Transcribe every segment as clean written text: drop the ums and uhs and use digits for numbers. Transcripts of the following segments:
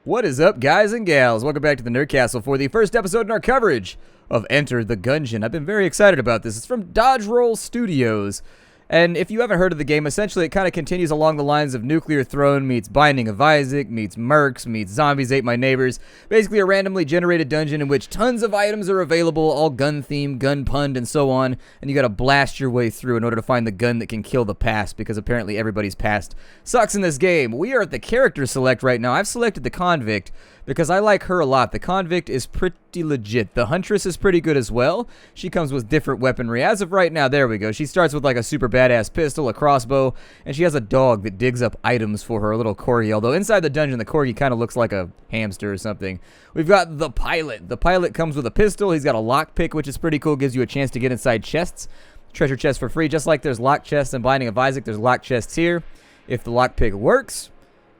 What is up, guys and gals? Welcome back to the Nerd Castle for the first episode in our coverage of Enter the Gungeon. I've been very excited about this. It's from Dodge Roll Studios. And if you haven't heard of the game, essentially it kind of continues along the lines of Nuclear Throne meets Binding of Isaac, meets Mercs, meets Zombies Ate My Neighbors. Basically a randomly generated dungeon in which tons of items are available, all gun-themed, gun-punned, and so on. And you gotta blast your way through in order to find the gun that can kill the past, because apparently everybody's past sucks in this game. We are at the character select right now. I've selected the Convict because I like her a lot. The Convict is pretty legit. The Huntress is pretty good as well. She comes with different weaponry. As of right now, there we go. She starts with like a super badass pistol, a crossbow, and she has a dog that digs up items for her, a little corgi. Although inside the dungeon, the corgi kind of looks like a hamster or something. We've got the Pilot. The Pilot comes with a pistol. He's got a lockpick, which is pretty cool. Gives you a chance to get inside chests. Treasure chests for free. Just like there's lock chests in Binding of Isaac, there's lock chests here. If the lockpick works,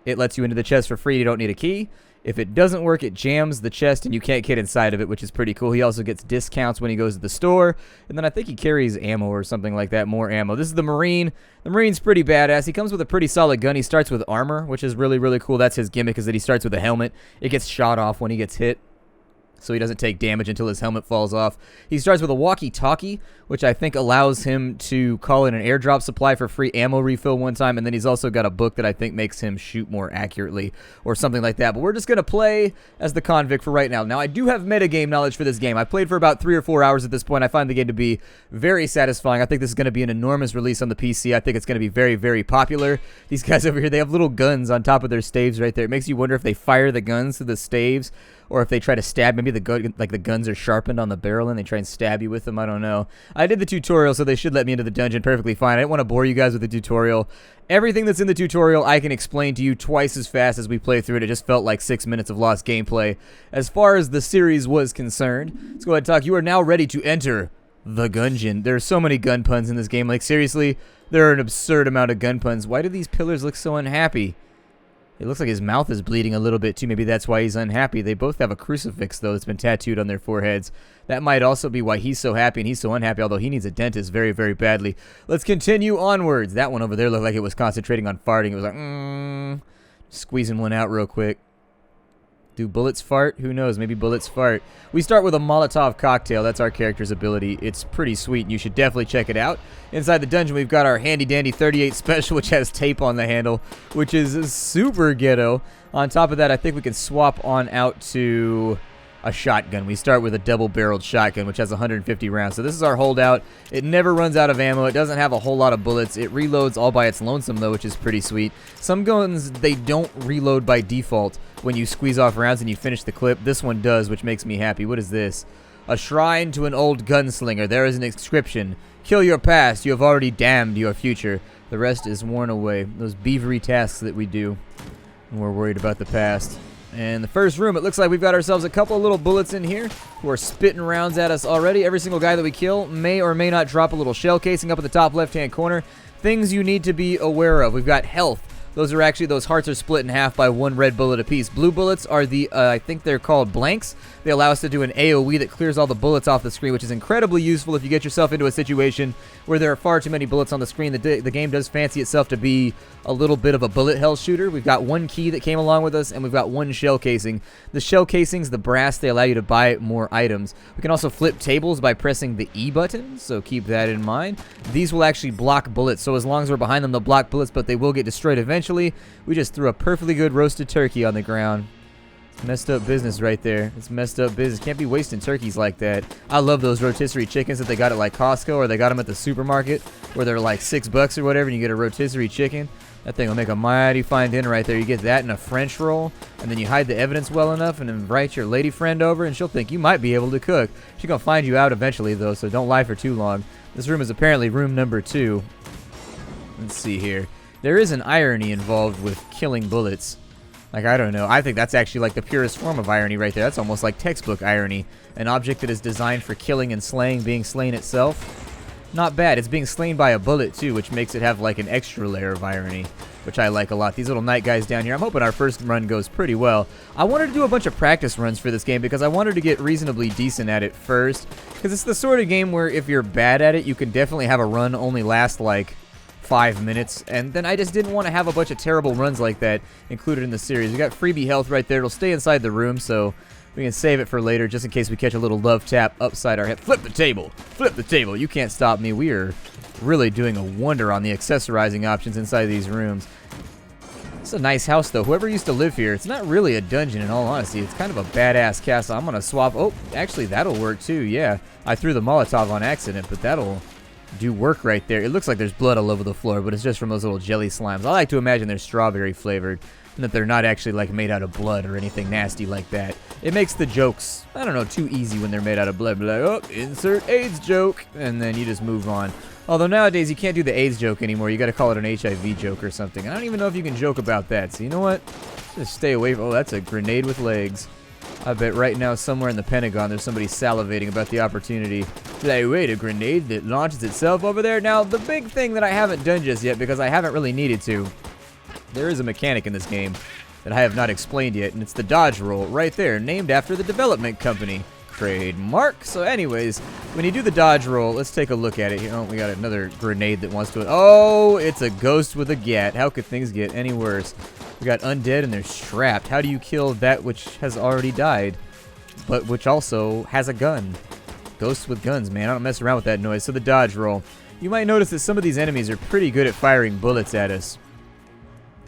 it lets you into the chest for free. You don't need a key. If it doesn't work, it jams the chest and you can't get inside of it, which is pretty cool. He also gets discounts when he goes to the store. And then I think he carries ammo or something like that, more ammo. This is the Marine. The Marine's pretty badass. He comes with a pretty solid gun. He starts with armor, which is really, really cool. That's his gimmick, is that he starts with a helmet. It gets shot off when he gets hit, so he doesn't take damage until his helmet falls off. He starts with a walkie-talkie, which I think allows him to call in an airdrop supply for free ammo refill one time, and then he's also got a book that I think makes him shoot more accurately or something like that. But we're just going to play as the Convict for right now. Now, I do have metagame knowledge for this game. I played for about 3 or 4 hours at this point. I find the game to be very satisfying. I think this is going to be an enormous release on the PC. I think it's going to be very, very popular. These guys over here, they have little guns on top of their staves right there. It makes you wonder if they fire the guns through the staves or if they try to stab. Maybe the guns are sharpened on the barrel and they try and stab you with them. I don't know. I did the tutorial, so they should let me into the dungeon perfectly fine. I didn't want to bore you guys with the tutorial. Everything that's in the tutorial I can explain to you twice as fast as we play through it. It just felt like 6 minutes of lost gameplay. As far as the series was concerned, let's go ahead and talk. You are now ready to enter the Gungeon. There are so many gun puns in this game. Like, seriously, there are an absurd amount of gun puns. Why do these pillars look so unhappy? It looks like his mouth is bleeding a little bit, too. Maybe that's why he's unhappy. They both have a crucifix, though, that's been tattooed on their foreheads. That might also be why he's so happy and he's so unhappy, although he needs a dentist very, very badly. Let's continue onwards. That one over there looked like it was concentrating on farting. It was like, squeezing one out real quick. Do bullets fart? Who knows? Maybe bullets fart. We start with a Molotov cocktail. That's our character's ability. It's pretty sweet, and you should definitely check it out. Inside the dungeon, we've got our handy-dandy 38 special, which has tape on the handle, which is super ghetto. On top of that, I think we can swap on out to a shotgun. We start with a double-barreled shotgun, which has 150 rounds. So this is our holdout. It never runs out of ammo. It doesn't have a whole lot of bullets. It reloads all by its lonesome, though, which is pretty sweet. Some guns, they don't reload by default when you squeeze off rounds and you finish the clip. This one does, which makes me happy. What is this? A shrine to an old gunslinger. There is an inscription. Kill your past. You have already damned your future. The rest is worn away. Those beavery tasks that we do when we're worried about the past. And the first room, it looks like we've got ourselves a couple of little bullets in here who are spitting rounds at us already. Every single guy that we kill may or may not drop a little shell casing up at the top left-hand corner. Things you need to be aware of. We've got health. Those hearts are split in half by one red bullet apiece. Blue bullets are the, I think they're called blanks. They allow us to do an AoE that clears all the bullets off the screen, which is incredibly useful if you get yourself into a situation where there are far too many bullets on the screen. The game does fancy itself to be a little bit of a bullet hell shooter. We've got one key that came along with us, and we've got one shell casing. The shell casings, the brass, they allow you to buy more items. We can also flip tables by pressing the E button, so keep that in mind. These will actually block bullets, so as long as we're behind them, they'll block bullets, but they will get destroyed eventually. We just threw a perfectly good roasted turkey on the ground. It's messed up business right there. It's messed up business. Can't be wasting turkeys like that. I love those rotisserie chickens that they got at like Costco, or they got them at the supermarket where they're like $6 or whatever, and you get a rotisserie chicken. That thing will make a mighty fine dinner right there. You get that in a French roll, and then you hide the evidence well enough and invite your lady friend over, and she'll think you might be able to cook. She's going to find you out eventually, though, so don't lie for too long. This room is apparently room number 2. Let's see here. There is an irony involved with killing bullets. Like, I don't know. I think that's actually like the purest form of irony right there. That's almost like textbook irony. An object that is designed for killing and slaying being slain itself. Not bad. It's being slain by a bullet, too, which makes it have like an extra layer of irony, which I like a lot. These little night guys down here, I'm hoping our first run goes pretty well. I wanted to do a bunch of practice runs for this game because I wanted to get reasonably decent at it first, because it's the sort of game where if you're bad at it, you can definitely have a run only last like 5 minutes, and then I just didn't want to have a bunch of terrible runs like that included in the series. We got freebie health right there. It'll stay inside the room, so we can save it for later just in case we catch a little love tap upside our head. Flip the table! Flip the table! You can't stop me. We are really doing a wonder on the accessorizing options inside these rooms. It's a nice house, though. Whoever used to live here, it's not really a dungeon, in all honesty. It's kind of a badass castle. I'm going to swap. Oh, actually, that'll work, too. Yeah, I threw the Molotov on accident, but that'll do work right there. It looks like there's blood all over the floor, but it's just from those little jelly slimes. I like to imagine they're strawberry flavored and that they're not actually like made out of blood or anything nasty like that. It makes the jokes, I don't know, too easy when they're made out of blood. Like, oh, insert AIDS joke, and then you just move on. Although nowadays you can't do the AIDS joke anymore. You got to call it an HIV joke or something. I don't even know if you can joke about that. So you know what? Just stay away from. Oh, that's a grenade with legs. I bet right now somewhere in the Pentagon there's somebody salivating about the opportunity. Like, wait, a grenade that launches itself over there? Now, the big thing that I haven't done just yet because I haven't really needed to, there is a mechanic in this game that I have not explained yet, and it's the dodge roll right there, named after the development company. Trademark. So anyways, when you do the dodge roll, let's take a look at it. Oh, we got another grenade that wants to... Oh, it's a ghost with a gat. How could things get any worse? We got undead and they're strapped. How do you kill that which has already died, but which also has a gun? Ghosts with guns, man. I don't mess around with that noise. So the dodge roll. You might notice that some of these enemies are pretty good at firing bullets at us.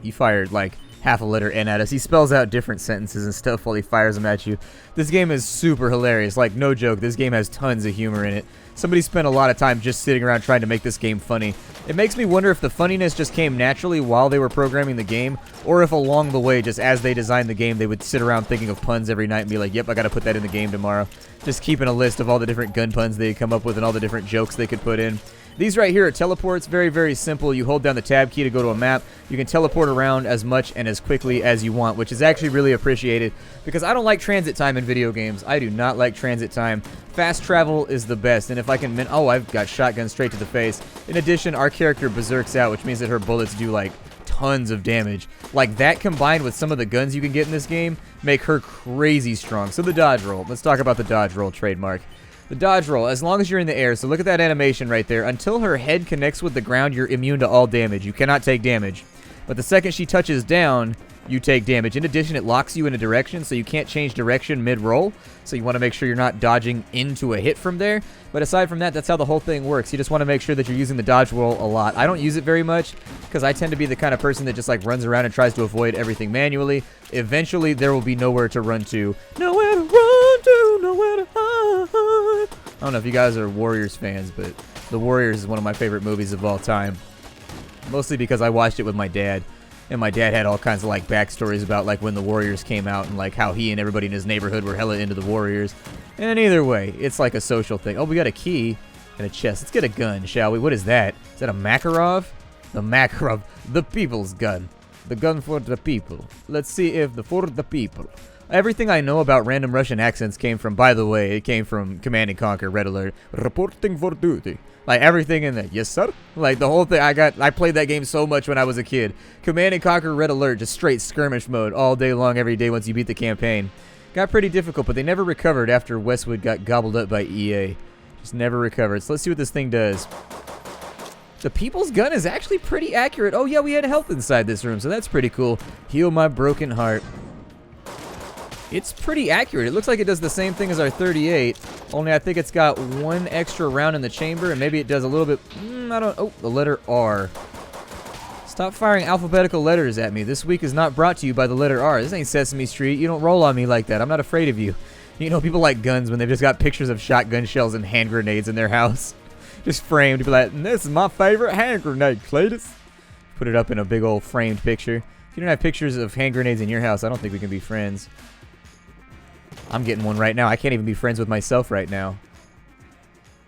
He fired like half a letter N at us. He spells out different sentences and stuff while he fires them at you. This game is super hilarious. Like, no joke, this game has tons of humor in it. Somebody spent a lot of time just sitting around trying to make this game funny. It makes me wonder if the funniness just came naturally while they were programming the game, or if along the way, just as they designed the game, they would sit around thinking of puns every night and be like, yep, I gotta put that in the game tomorrow. Just keeping a list of all the different gun puns they come up with and all the different jokes they could put in. These right here are teleports. Very, very simple. You hold down the tab key to go to a map. You can teleport around as much and as quickly as you want, which is actually really appreciated because I don't like transit time in video games. I do not like transit time. Fast travel is the best, and if I can... Oh, I've got shotgun straight to the face. In addition, our character berserks out, which means that her bullets do, like, tons of damage. Like, that combined with some of the guns you can get in this game make her crazy strong. So the dodge roll. Let's talk about the dodge roll trademark. The dodge roll, as long as you're in the air, so look at that animation right there. Until her head connects with the ground, you're immune to all damage. You cannot take damage. But the second she touches down, you take damage. In addition, it locks you in a direction, so you can't change direction mid-roll. So you want to make sure you're not dodging into a hit from there. But aside from that, that's how the whole thing works. You just want to make sure that you're using the dodge roll a lot. I don't use it very much because I tend to be the kind of person that just like runs around and tries to avoid everything manually. Eventually, there will be nowhere to run to. Nowhere to run to, nowhere to hide. I don't know if you guys are Warriors fans, but The Warriors is one of my favorite movies of all time. Mostly because I watched it with my dad. And my dad had all kinds of like backstories about like when the Warriors came out and like how he and everybody in his neighborhood were hella into the Warriors. And either way, it's like a social thing. Oh, we got a key and a chest. Let's get a gun, shall we? What is that? Is that a Makarov? The Makarov. The people's gun. The gun for the people. Let's see if for the people. Everything I know about random Russian accents came from, by the way, it came from Command & Conquer Red Alert. Reporting for duty. Like, everything in there. Yes, sir? Like, the whole thing. I played that game so much when I was a kid. Command & Conquer Red Alert, just straight skirmish mode all day long, every day once you beat the campaign. Got pretty difficult, but they never recovered after Westwood got gobbled up by EA. Just never recovered. So let's see what this thing does. The people's gun is actually pretty accurate. Oh, yeah, we had health inside this room, so that's pretty cool. Heal my broken heart. It's pretty accurate. It looks like it does the same thing as our 38, only I think it's got one extra round in the chamber, and maybe it does a little bit... Oh, the letter R. Stop firing alphabetical letters at me. This week is not brought to you by the letter R. This ain't Sesame Street. You don't roll on me like that. I'm not afraid of you. You know, people like guns when they've just got pictures of shotgun shells and hand grenades in their house. Just framed to be like, this is my favorite hand grenade, Cletus. Put it up in a big old framed picture. If you don't have pictures of hand grenades in your house, I don't think we can be friends. I'm getting one right now. I can't even be friends with myself right now.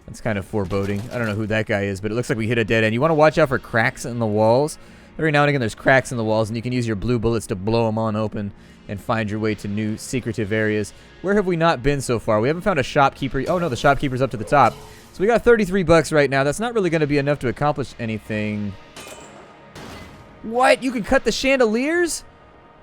That's kind of foreboding. I don't know who that guy is, but it looks like we hit a dead end. You want to watch out for cracks in the walls. Every now and again there's cracks in the walls, and you can use your blue bullets to blow them on open and find your way to new secretive areas. Where have we not been so far? We haven't found a shopkeeper. Oh, no, the shopkeeper's up to the top. So we got 33 bucks right now. That's not really going to be enough to accomplish anything. What? You can cut the chandeliers?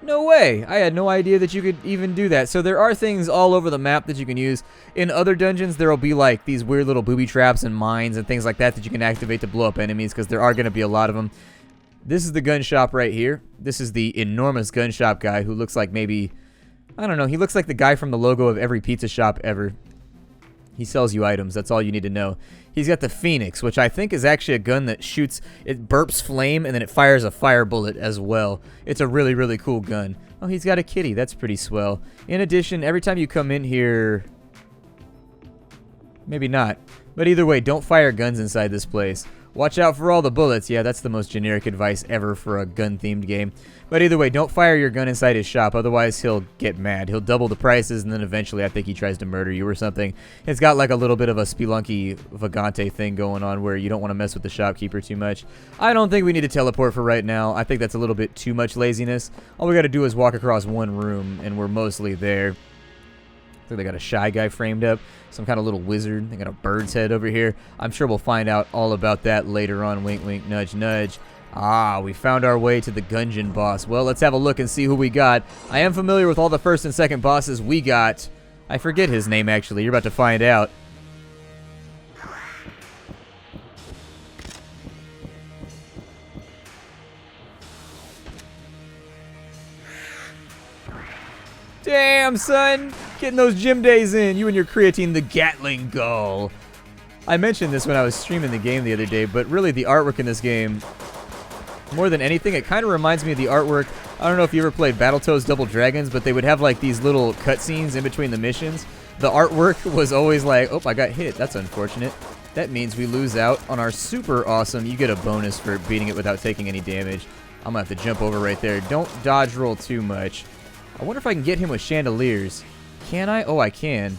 No way! I had no idea that you could even do that. So there are things all over the map that you can use. In other dungeons, there will be like these weird little booby traps and mines and things like that that you can activate to blow up enemies, because there are going to be a lot of them. This is the gun shop right here. This is the enormous gun shop guy who looks like maybe, I don't know, he looks like the guy from the logo of every pizza shop ever. He sells you items, that's all you need to know. He's got the Phoenix, which I think is actually a gun that shoots, it burps flame, and then it fires a fire bullet as well. It's a really, really cool gun. Oh, he's got a kitty, that's pretty swell. In addition, every time you come in here, maybe not, but either way, don't fire guns inside this place. Watch out for all the bullets. Yeah, that's the most generic advice ever for a gun-themed game. But either way, don't fire your gun inside his shop, otherwise he'll get mad. He'll double the prices, and then eventually I think he tries to murder you or something. It's got like a little bit of a Spelunky Vagante thing going on where you don't want to mess with the shopkeeper too much. I don't think we need to teleport for right now. I think that's a little bit too much laziness. All we got to do is walk across one room, and we're mostly there. So they got a shy guy framed up, some kind of little wizard. They got a bird's head over here. I'm sure we'll find out all about that later on. Wink, wink, nudge, nudge. Ah, we found our way to the Gungeon boss. Well, let's have a look and see who we got. I am familiar with all the first and second bosses. We got, I forget his name actually. You're about to find out. Damn, son! Getting those gym days in. You and your creatine, the Gatling Gull. I mentioned this when I was streaming the game the other day, but really the artwork in this game, more than anything, it kind of reminds me of the artwork. I don't know if you ever played Battletoads Double Dragons, but they would have like these little cutscenes in between the missions. The artwork was always like, oh, I got hit. That's unfortunate. That means we lose out on our super awesome. You get a bonus for beating it without taking any damage. I'm going to have to jump over right there. Don't dodge roll too much. I wonder if I can get him with chandeliers. Can I? Oh, I can.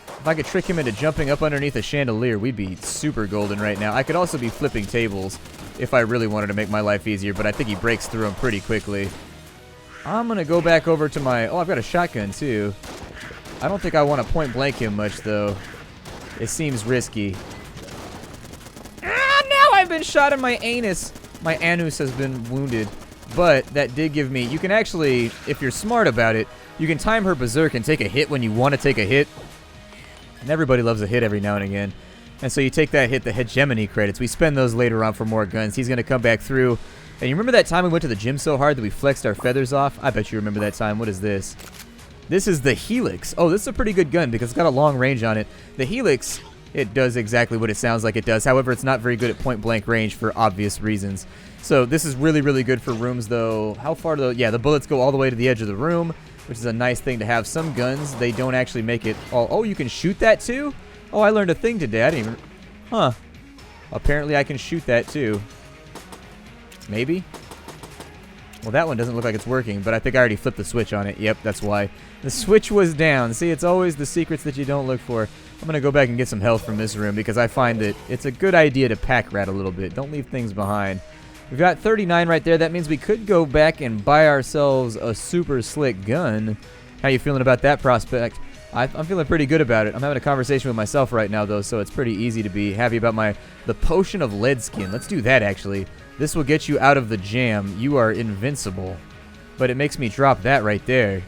If I could trick him into jumping up underneath a chandelier, we'd be super golden right now. I could also be flipping tables if I really wanted to make my life easier, but I think he breaks through them pretty quickly. I'm going to go back over to my... Oh, I've got a shotgun, too. I don't think I want to point blank him much, though. It seems risky. Ah, now I've been shot in my anus. My anus has been wounded. But that did give me... You can actually, if you're smart about it, you can time her berserk and take a hit when you want to take a hit. And everybody loves a hit every now and again. And so you take that hit, the hegemony credits. We spend those later on for more guns. He's going to come back through. And you remember that time we went to the gym so hard that we flexed our feathers off? I bet you remember that time. What is this? This is the Helix. Oh, this is a pretty good gun because it's got a long range on it. The Helix, it does exactly what it sounds like it does. However, it's not very good at point-blank range for obvious reasons. So this is really, really good for rooms, though. How far, though? Yeah, the bullets go all the way to the edge of the room, which is a nice thing to have. Some guns, they don't actually make it all... Oh, you can shoot that, too? Oh, I learned a thing today. I didn't even... Huh. Apparently, I can shoot that, too. Maybe? Well, that one doesn't look like it's working, but I think I already flipped the switch on it. Yep, that's why. The switch was down. See, it's always the secrets that you don't look for. I'm going to go back and get some health from this room because I find that it's a good idea to pack rat a little bit. Don't leave things behind. We've got 39 right there. That means we could go back and buy ourselves a super slick gun. How you feeling about that prospect? I'm feeling pretty good about it. I'm having a conversation with myself right now, though, so it's pretty easy to be happy about the potion of lead skin. Let's do that, actually. This will get you out of the jam. You are invincible. But it makes me drop that right there.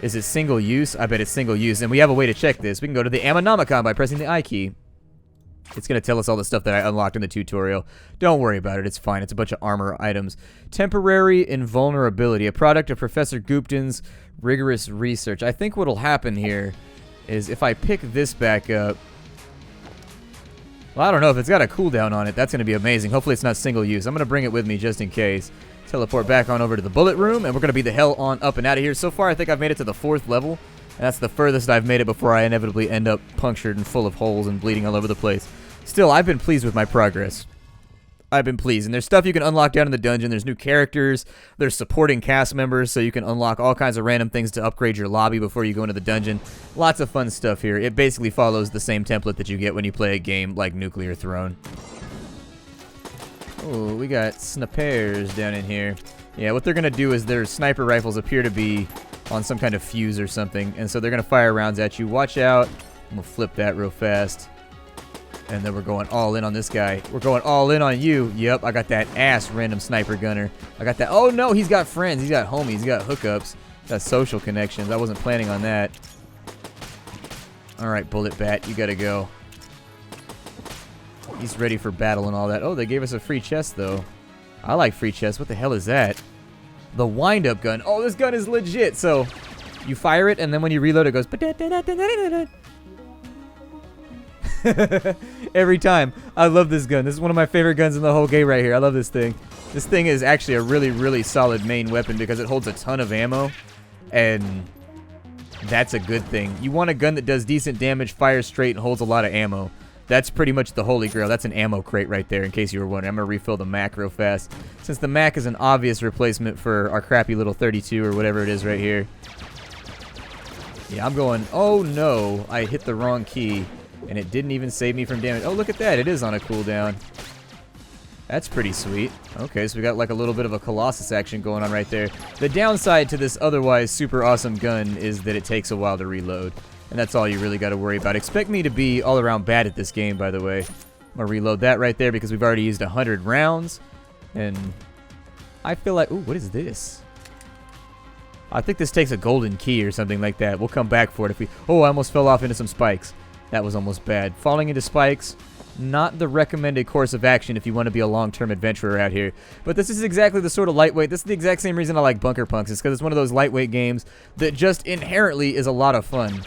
Is it single use? I bet it's single use. And we have a way to check this. We can go to the Ammonomicon by pressing the I key. It's going to tell us all the stuff that I unlocked in the tutorial. Don't worry about it. It's fine. It's a bunch of armor items. Temporary invulnerability. A product of Professor Gupton's rigorous research. I think what will happen here is if I pick this back up... Well, I don't know. If it's got a cooldown on it, that's going to be amazing. Hopefully it's not single use. I'm going to bring it with me just in case. Teleport back on over to the bullet room, and we're going to be the hell on up and out of here. So far, I think I've made it to the 4th level. And that's the furthest I've made it before I inevitably end up punctured and full of holes and bleeding all over the place. Still, I've been pleased with my progress. I've been pleased. And there's stuff you can unlock down in the dungeon. There's new characters. There's supporting cast members, so you can unlock all kinds of random things to upgrade your lobby before you go into the dungeon. Lots of fun stuff here. It basically follows the same template that you get when you play a game like Nuclear Throne. Oh, we got snipers down in here. Yeah, what they're going to do is their sniper rifles appear to be on some kind of fuse or something, and so they're going to fire rounds at you. Watch out. I'm going to flip that real fast. And then we're going all in on this guy. We're going all in on you. Yep, I got that ass random sniper gunner. I got that. Oh, no, he's got friends. He's got homies. He's got hookups. Got social connections. I wasn't planning on that. All right, Bullet Bat, you got to go. He's ready for battle and all that. Oh, they gave us a free chest, though. I like free chests. What the hell is that? The wind-up gun. Oh, this gun is legit. So you fire it, and then when you reload, it goes... Every time. I love this gun. This is one of my favorite guns in the whole game right here. I love this thing. This thing is actually a really, really solid main weapon because it holds a ton of ammo. And that's a good thing. You want a gun that does decent damage, fires straight, and holds a lot of ammo. That's pretty much the holy grail. That's an ammo crate right there, in case you were wondering. I'm going to refill the Mac real fast. Since the Mac is an obvious replacement for our crappy little 32 or whatever it is right here. Yeah, I'm going, oh no, I hit the wrong key. And it didn't even save me from damage. Oh, look at that. It is on a cooldown. That's pretty sweet. Okay, so we got like a little bit of a Colossus action going on right there. The downside to this otherwise super awesome gun is that it takes a while to reload. And that's all you really got to worry about. Expect me to be all around bad at this game, by the way. I'm going to reload that right there because we've already used 100 rounds. And I feel like... Ooh, what is this? I think this takes a golden key or something like that. We'll come back for it if we... Oh, I almost fell off into some spikes. That was almost bad. Falling into spikes, not the recommended course of action if you want to be a long-term adventurer out here. But this is exactly the sort of lightweight... This is the exact same reason I like Bunker Punks. It's because it's one of those lightweight games that just inherently is a lot of fun.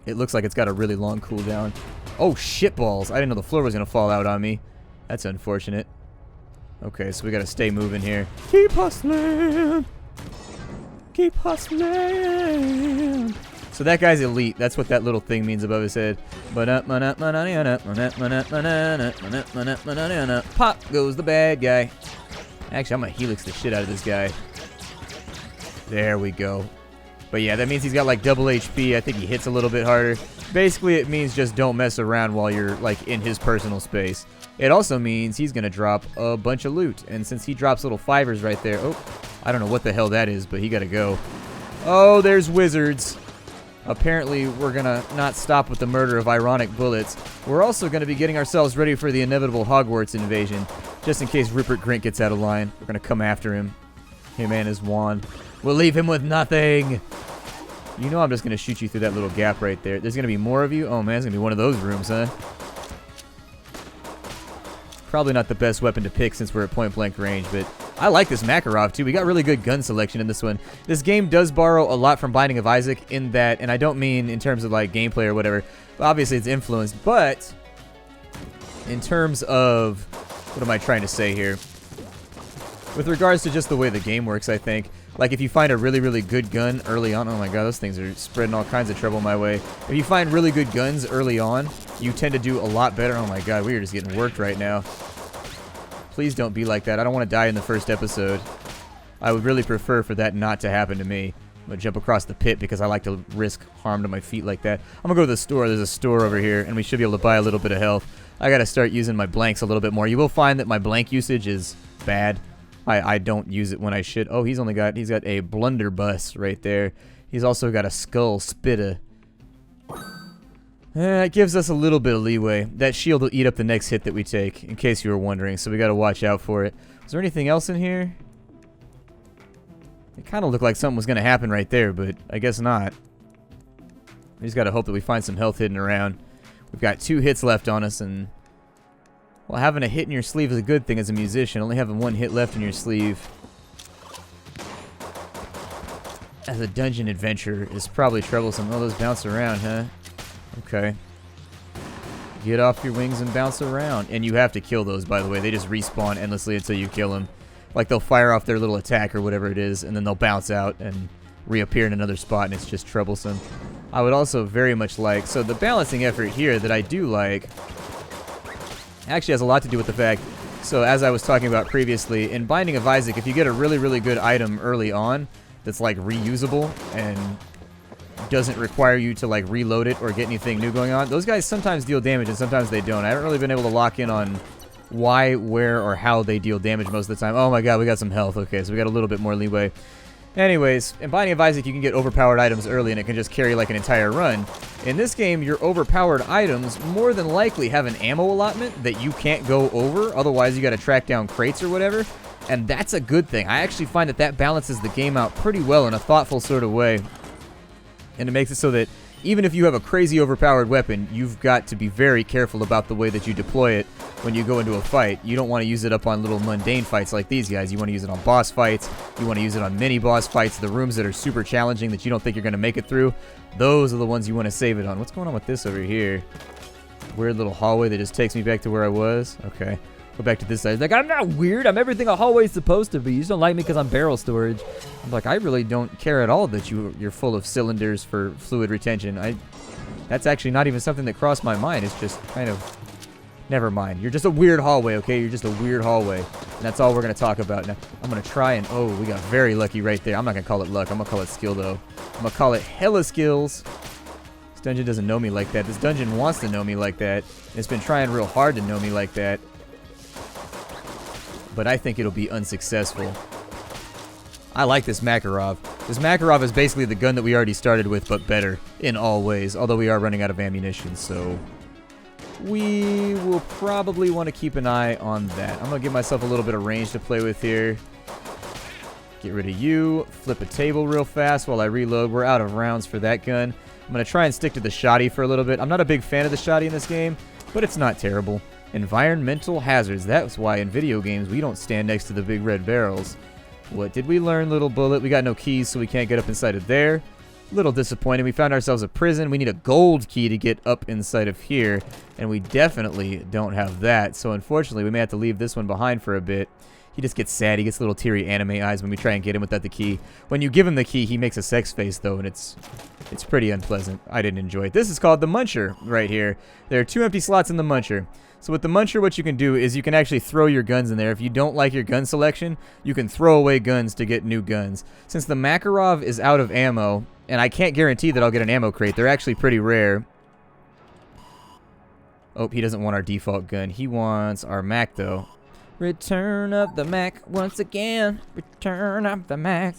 It looks like it's got a really long cooldown. Oh, shitballs. I didn't know the floor was going to fall out on me. That's unfortunate. Okay, so we got to stay moving here. Keep hustling. Keep hustling. So that guy's elite. That's what that little thing means above his head. Pop goes the bad guy. Actually, I'm going to helix the shit out of this guy. There we go. But yeah, that means he's got like double HP. I think he hits a little bit harder. Basically, it means just don't mess around while you're like in his personal space. It also means he's going to drop a bunch of loot. And since he drops little fivers right there. Oh, I don't know what the hell that is, but he got to go. Oh, there's wizards. Apparently, we're going to not stop with the murder of ironic bullets. We're also going to be getting ourselves ready for the inevitable Hogwarts invasion. Just in case Rupert Grint gets out of line. We're going to come after him. Him and his wand. We'll leave him with nothing. You know I'm just going to shoot you through that little gap right there. There's going to be more of you? Oh, man, it's going to be one of those rooms, huh? Probably not the best weapon to pick since we're at point-blank range, but I like this Makarov, too. We got really good gun selection in this one. This game does borrow a lot from Binding of Isaac in that, and I don't mean in terms of, like, gameplay or whatever. Obviously, it's influenced, but in terms of... What am I trying to say here? With regards to just the way the game works, I think, like if you find a really, really good gun early on, oh my god, those things are spreading all kinds of trouble my way. If you find really good guns early on, you tend to do a lot better. Oh my god, we are just getting worked right now. Please don't be like that. I don't want to die in the first episode. I would really prefer for that not to happen to me. I'm going to jump across the pit because I like to risk harm to my feet like that. I'm going to go to the store. There's a store over here, and we should be able to buy a little bit of health. I got to start using my blanks a little bit more. You will find that my blank usage is bad. I don't use it when I should. Oh, he's got a blunderbuss right there. He's also got a skull spitter. It gives us a little bit of leeway. That shield will eat up the next hit that we take, in case you were wondering, so we got to watch out for it. Is there anything else in here? It kind of looked like something was going to happen right there, but I guess not. We just got to hope that we find some health hidden around. We've got 2 hits left on us, and... Well, having a hit in your sleeve is a good thing as a musician. Only having 1 hit left in your sleeve as a dungeon adventurer is probably troublesome. Oh, those bounce around, huh? Okay. Get off your wings and bounce around. And you have to kill those, by the way. They just respawn endlessly until you kill them. Like, they'll fire off their little attack or whatever it is, and then they'll bounce out and reappear in another spot, and it's just troublesome. I would also very much like... So the balancing effort here that I do like... actually has a lot to do with the fact, so as I was talking about previously, in Binding of Isaac, if you get a really, really good item early on that's like reusable and doesn't require you to like reload it or get anything new going on, those guys sometimes deal damage and sometimes they don't. I haven't really been able to lock in on why, where, or how they deal damage most of the time. Oh my god, we got some health. Okay, so we got a little bit more leeway. Anyways, in Binding of Isaac, you can get overpowered items early and it can just carry like an entire run. In this game, your overpowered items more than likely have an ammo allotment that you can't go over. Otherwise, you got to track down crates or whatever. And that's a good thing. I actually find that that balances the game out pretty well in a thoughtful sort of way. And it makes it so that even if you have a crazy overpowered weapon, you've got to be very careful about the way that you deploy it when you go into a fight. You don't want to use it up on little mundane fights like these guys. You want to use it on boss fights. You want to use it on mini boss fights. The rooms that are super challenging that you don't think you're going to make it through, those are the ones you want to save it on. What's going on with this over here? Weird little hallway that just takes me back to where I was. Okay. Go back to this side. Like, I'm not weird. I'm everything a hallway's supposed to be. You just don't like me because I'm barrel storage. I'm like, I really don't care at all that you're full of cylinders for fluid retention. That's actually not even something that crossed my mind. It's just kind of... Never mind. You're just a weird hallway, okay? You're just a weird hallway. And that's all we're going to talk about. Now, I'm going to try and... Oh, we got very lucky right there. I'm not going to call it luck. I'm going to call it skill, though. I'm going to call it hella skills. This dungeon doesn't know me like that. This dungeon wants to know me like that. It's been trying real hard to know me like that. But I think it'll be unsuccessful. I like this Makarov. This Makarov is basically the gun that we already started with, but better in all ways. Although we are running out of ammunition, so... We will probably want to keep an eye on that. I'm going to give myself a little bit of range to play with here. Get rid of you. Flip a table real fast while I reload. We're out of rounds for that gun. I'm going to try and stick to the shotty for a little bit. I'm not a big fan of the shotty in this game, but it's not terrible. Environmental hazards. That's why in video games we don't stand next to the big red barrels. What did we learn, little bullet? We got no keys, so we can't get up inside of there. Little disappointing. We found ourselves a prison. We need a gold key to get up inside of here, and we definitely don't have that. So unfortunately, we may have to leave this one behind for a bit. He just gets sad. He gets little teary anime eyes when we try and get him without the key. When you give him the key, he makes a sex face, though, and it's pretty unpleasant. I didn't enjoy it. This is called the Muncher right here. There are 2 empty slots in the Muncher. So with the Muncher, what you can do is you can actually throw your guns in there. If you don't like your gun selection, you can throw away guns to get new guns. Since the Makarov is out of ammo, and I can't guarantee that I'll get an ammo crate. They're actually pretty rare. Oh, he doesn't want our default gun. He wants our Mac, though. Return of the Mac once again. Return of the Mac.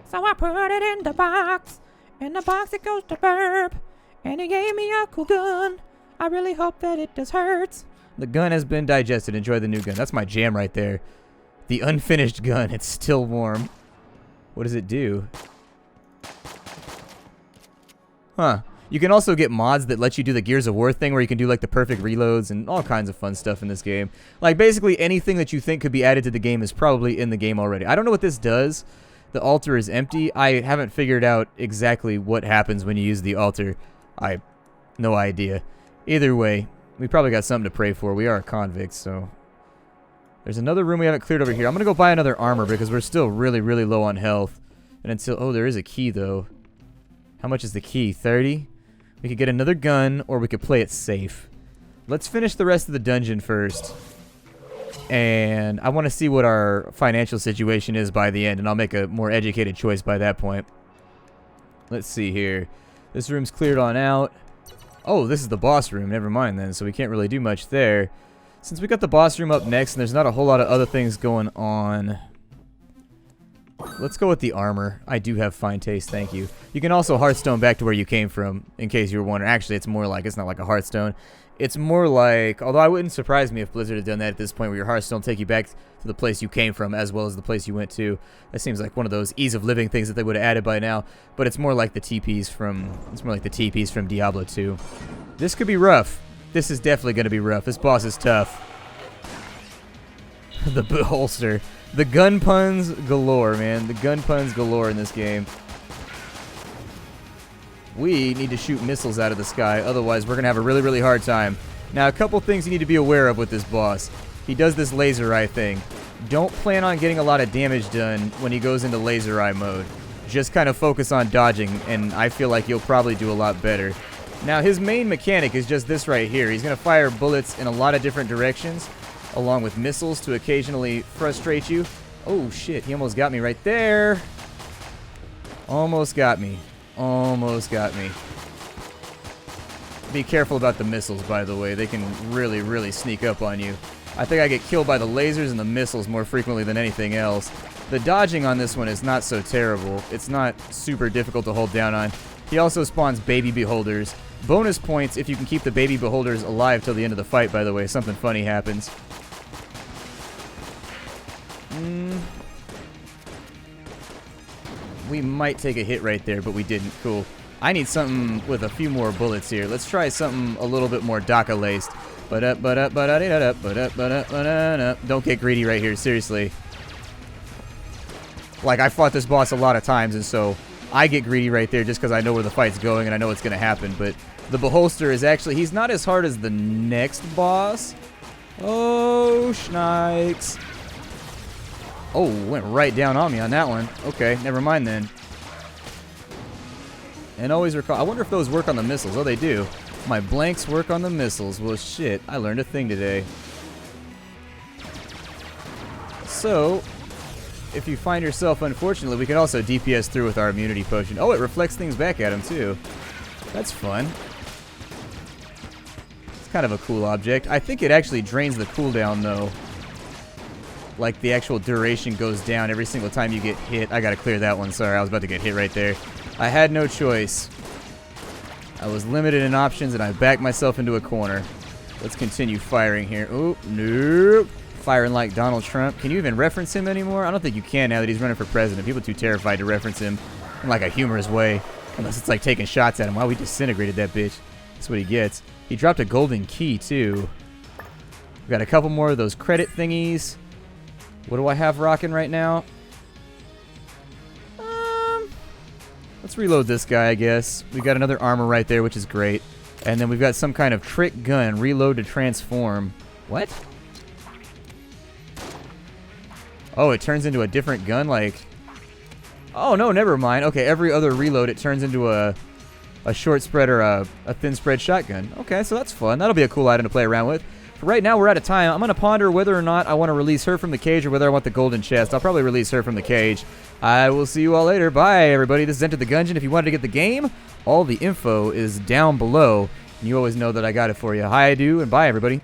So I put it in the box. In the box it goes to burp. And he gave me a cool gun. I really hope that it does hurt. The gun has been digested. Enjoy the new gun. That's my jam right there. The unfinished gun. It's still warm. What does it do? Huh. You can also get mods that let you do the Gears of War thing where you can do like the perfect reloads and all kinds of fun stuff in this game. Like basically anything that you think could be added to the game is probably in the game already. I don't know what this does. The altar is empty. I haven't figured out exactly what happens when you use the altar. No idea. Either way, we probably got something to pray for. We are convicts, so... There's another room we haven't cleared over here. I'm going to go buy another armor because we're still really, really low on health. And until... Oh, there is a key, though. How much is the key? 30? We could get another gun, or we could play it safe. Let's finish the rest of the dungeon first. And I want to see what our financial situation is by the end, and I'll make a more educated choice by that point. Let's see here. This room's cleared on out. Oh, this is the boss room. Never mind then, so we can't really do much there. Since we got the boss room up next, and there's not a whole lot of other things going on... Let's go with the armor. I do have fine taste, thank you. You can also Hearthstone back to where you came from, in case you were wondering. Actually, it's more like, it's not like a Hearthstone. It's more like, although I wouldn't surprise me if Blizzard had done that at this point, where your Hearthstone take you back to the place you came from, as well as the place you went to. That seems like one of those ease of living things that they would have added by now. But it's more like the TPs from Diablo 2. This could be rough. This is definitely going to be rough. This boss is tough. The holster. The gun puns galore, man. The gun puns galore in this game. We need to shoot missiles out of the sky, otherwise we're going to have a really, really hard time. Now, a couple things you need to be aware of with this boss. He does this laser eye thing. Don't plan on getting a lot of damage done when he goes into laser eye mode. Just kind of focus on dodging, and I feel like you'll probably do a lot better. Now, his main mechanic is just this right here. He's going to fire bullets in a lot of different directions, along with missiles to occasionally frustrate you. Oh, shit. He almost got me right there. Almost got me. Almost got me. Be careful about the missiles, by the way. They can really, really sneak up on you. I think I get killed by the lasers and the missiles more frequently than anything else. The dodging on this one is not so terrible. It's not super difficult to hold down on. He also spawns baby beholders. Bonus points if you can keep the baby beholders alive till the end of the fight, by the way. Something funny happens. We might take a hit right there, but we didn't. Cool. I need something with a few more bullets here. Let's try something a little bit more DACA-laced. Don't get greedy right here, seriously. Like, I fought this boss a lot of times, and so I get greedy right there just because I know where the fight's going and I know what's going to happen. But the beholster is actually, he's not as hard as the next boss. Oh, schnikes. Oh, went right down on me on that one. Okay, never mind then. And always recall, I wonder if those work on the missiles. Oh, they do. My blanks work on the missiles. Well, shit, I learned a thing today. So, if you find yourself, unfortunately, we can also DPS through with our immunity potion. Oh, it reflects things back at him, too. That's fun. It's kind of a cool object. I think it actually drains the cooldown, though. Like, the actual duration goes down every single time you get hit. I gotta clear that one. Sorry, I was about to get hit right there. I had no choice. I was limited in options, and I backed myself into a corner. Let's continue firing here. Oh, nope. Firing like Donald Trump. Can you even reference him anymore? I don't think you can now that he's running for president. People are too terrified to reference him in like a humorous way. Unless it's like taking shots at him. Wow, we disintegrated that bitch. That's what he gets. He dropped a golden key, too. We got a couple more of those credit thingies. What do I have rocking right now? Let's reload this guy, I guess. We got another armor right there, which is great. And then we've got some kind of trick gun. Reload to transform. What? Oh, it turns into a different gun? Like... Oh, no, never mind. Okay, every other reload, it turns into a short spread or a thin spread shotgun. Okay, so that's fun. That'll be a cool item to play around with. For right now, we're out of time. I'm going to ponder whether or not I want to release her from the cage or whether I want the golden chest. I'll probably release her from the cage. I will see you all later. Bye, everybody. This is Enter the Gungeon. If you wanted to get the game, all the info is down below. And you always know that I got it for you. Hi, I do, and bye, everybody.